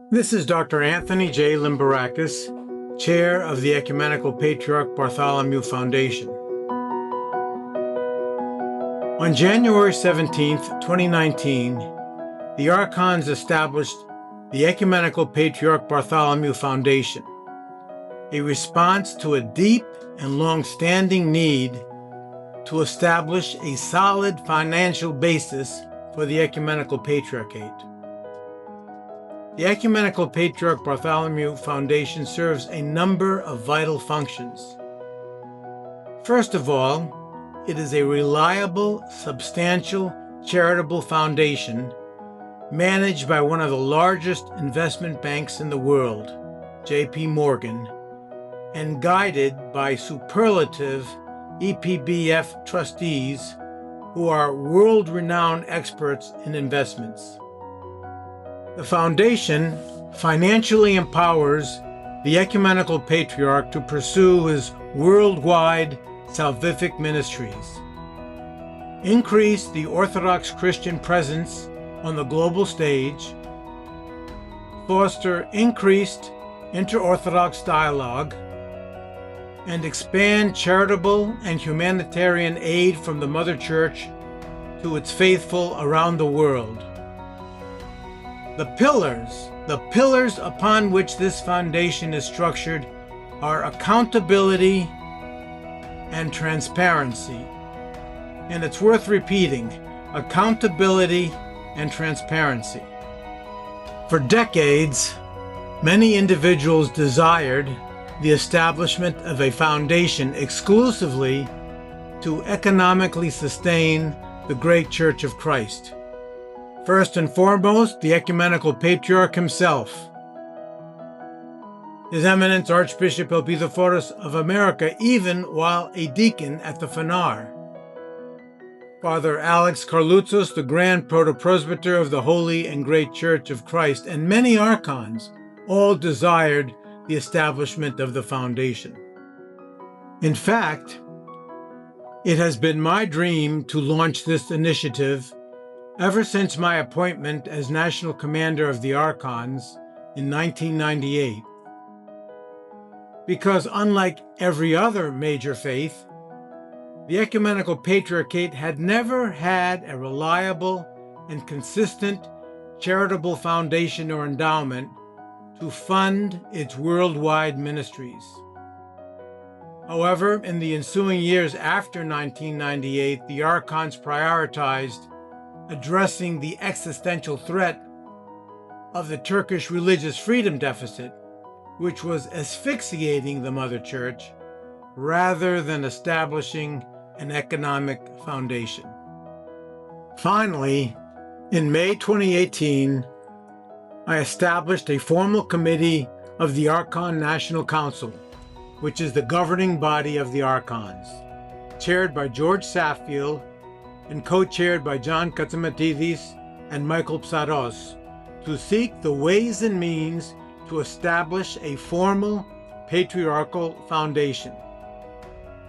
This is Dr. Anthony J. Limbarakis, Chair of the Ecumenical Patriarch Bartholomew Foundation. On January 17, 2019, the Archons established the Ecumenical Patriarch Bartholomew Foundation, a response to a deep and long-standing need to establish a solid financial basis for the Ecumenical Patriarchate. The Ecumenical Patriarch Bartholomew Foundation serves a number of vital functions. First of all, it is a reliable, substantial, charitable foundation managed by one of the largest investment banks in the world, J.P. Morgan, and guided by superlative EPBF trustees who are world-renowned experts in investments. The foundation financially empowers the Ecumenical Patriarch to pursue his worldwide salvific ministries, increase the Orthodox Christian presence on the global stage, foster increased inter-Orthodox dialogue, and expand charitable and humanitarian aid from the Mother Church to its faithful around the world. The pillars upon which this foundation is structured are accountability and transparency. And it's worth repeating, accountability and transparency. For decades, many individuals desired the establishment of a foundation exclusively to economically sustain the great Church of Christ. First and foremost, the Ecumenical Patriarch himself. His Eminence Archbishop Elpidophoros of America, even while a deacon at the Phanar. Father Alex Carloutzos, the Grand Protopresbyter of the Holy and Great Church of Christ, and many archons all desired the establishment of the foundation. In fact, it has been my dream to launch this initiative ever since my appointment as National Commander of the Archons in 1998. Because unlike every other major faith, the Ecumenical Patriarchate had never had a reliable and consistent charitable foundation or endowment to fund its worldwide ministries. However, in the ensuing years after 1998, the Archons prioritized addressing the existential threat of the Turkish religious freedom deficit, which was asphyxiating the Mother Church, rather than establishing an economic foundation. Finally, in May 2018, I established a formal committee of the Archon National Council, which is the governing body of the Archons, chaired by George Saffield and co-chaired by John Katzimatidis and Michael Psaros, to seek the ways and means to establish a formal patriarchal foundation.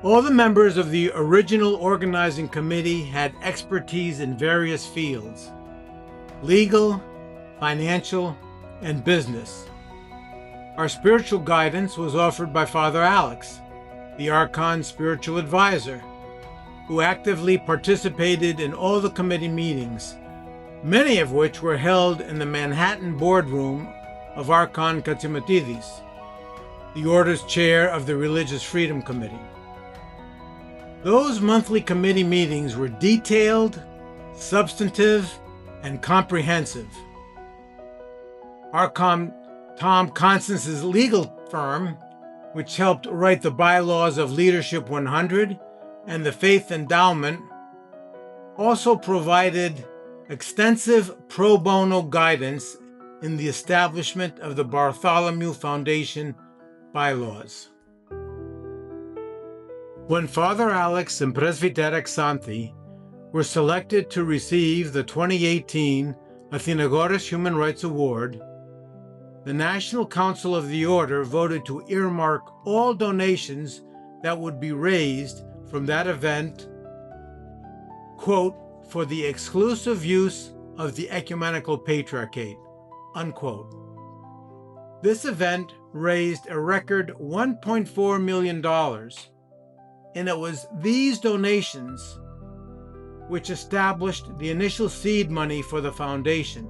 All the members of the original organizing committee had expertise in various fields: legal, financial, and business. Our spiritual guidance was offered by Father Alex, the Archon's spiritual advisor, who actively participated in all the committee meetings, many of which were held in the Manhattan boardroom of Archon Katzimatidis, the Order's chair of the Religious Freedom Committee. Those monthly committee meetings were detailed, substantive, and comprehensive. Archon Tom Constance's legal firm, which helped write the bylaws of Leadership 100 and the Faith Endowment, also provided extensive pro bono guidance in the establishment of the Bartholomew Foundation bylaws. When Father Alex and Presbyter Xanthi were selected to receive the 2018 Athenagoras Human Rights Award, the National Council of the Order voted to earmark all donations that would be raised from that event, quote, for the exclusive use of the Ecumenical Patriarchate, unquote. This event raised a record $1.4 million, and it was these donations which established the initial seed money for the foundation.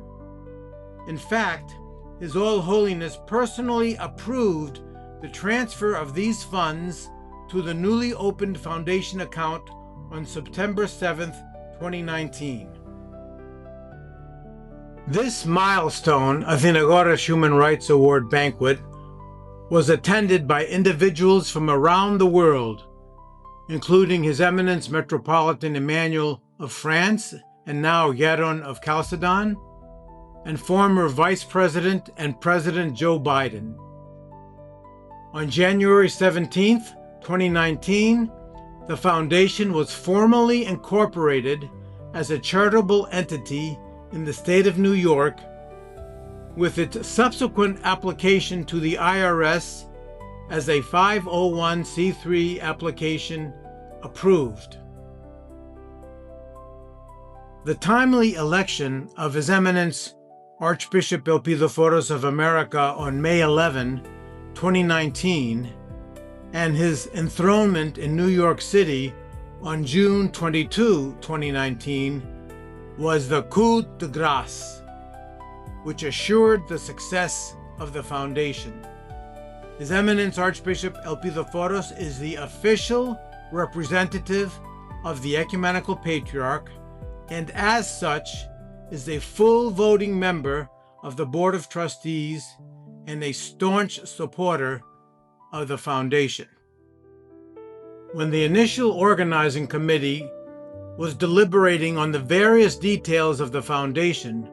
In fact, His All Holiness personally approved the transfer of these funds to the newly opened foundation account on September 7th, 2019. This milestone of Inagora's Human Rights Award banquet was attended by individuals from around the world, including His Eminence Metropolitan Emmanuel of France and now Yaron of Chalcedon, and former Vice President and President Joe Biden. On January 17th, 2019, the foundation was formally incorporated as a charitable entity in the state of New York, with its subsequent application to the IRS as a 501c3 application approved. The timely election of His Eminence Archbishop Elpidophoros of America on May 11, 2019, and his enthronement in New York City on June 22, 2019, was the coup de grâce, which assured the success of the foundation. His Eminence Archbishop Elpidophoros is the official representative of the Ecumenical Patriarch, and as such is a full voting member of the Board of Trustees and a staunch supporter of the foundation. When the initial organizing committee was deliberating on the various details of the foundation,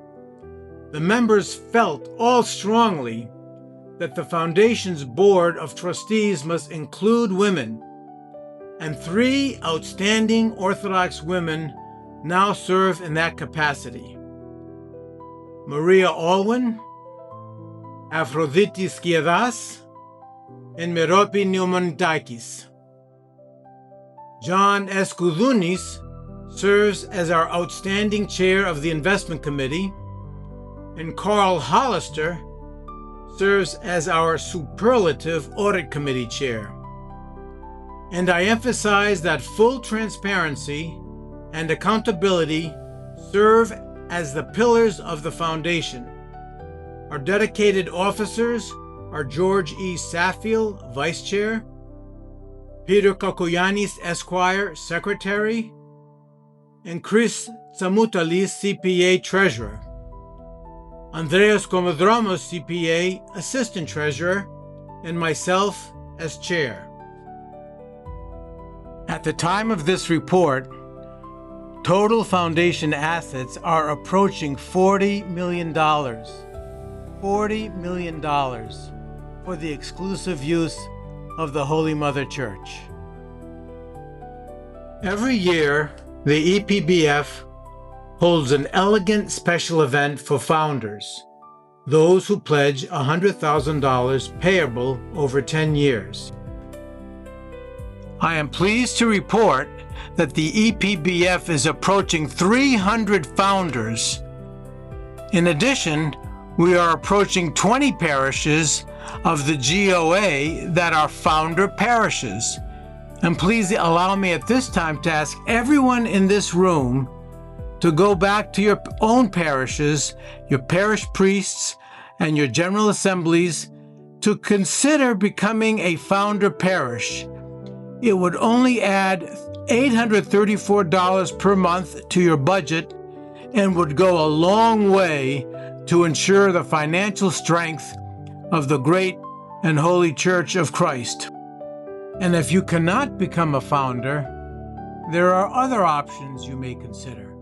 the members felt all strongly that the foundation's board of trustees must include women, and 3 outstanding Orthodox women now serve in that capacity: Maria Alwyn, Aphrodite Skiadas, and Merope Neumondakis. John S. Koulounis serves as our outstanding chair of the investment committee, and Carl Hollister serves as our superlative audit committee chair. And I emphasize that full transparency and accountability serve as the pillars of the foundation. Our dedicated officers are George E. Saffiel, Vice Chair, Peter Kakoyanis, Esquire, Secretary, and Chris Tsamoutalis, CPA, Treasurer, Andreas Komodromos, CPA, Assistant Treasurer, and myself as Chair. At the time of this report, total foundation assets are approaching $40 million. $40 million for the exclusive use of the Holy Mother Church. Every year, the EPBF holds an elegant special event for founders, those who pledge $100,000 payable over 10 years. I am pleased to report that the EPBF is approaching 300 founders. In addition, we are approaching 20 parishes of the GOA that are founder parishes. And please allow me at this time to ask everyone in this room to go back to your own parishes, your parish priests, and your general assemblies to consider becoming a founder parish. It would only add $834 per month to your budget and would go a long way to ensure the financial strength of the great and holy Church of Christ. And if you cannot become a founder, there are other options you may consider.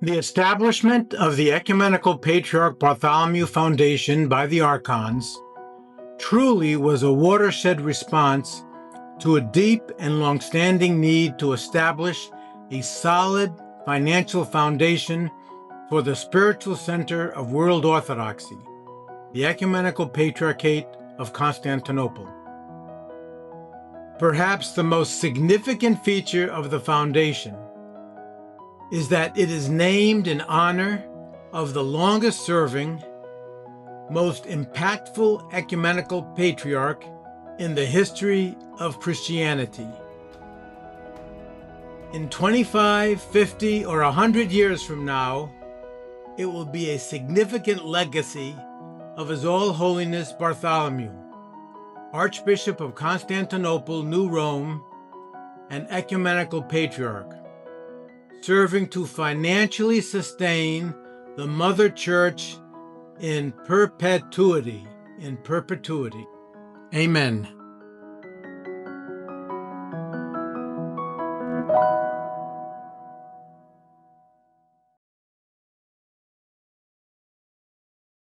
The establishment of the Ecumenical Patriarch Bartholomew Foundation by the Archons truly was a watershed response to a deep and long-standing need to establish a solid financial foundation for the spiritual center of world orthodoxy, the Ecumenical Patriarchate of Constantinople. Perhaps the most significant feature of the foundation is that it is named in honor of the longest-serving most impactful ecumenical patriarch in the history of Christianity. In 25, 50, or 100 years from now, it will be a significant legacy of His All Holiness Bartholomew, Archbishop of Constantinople, New Rome, and Ecumenical Patriarch, serving to financially sustain the Mother Church in perpetuity. Amen.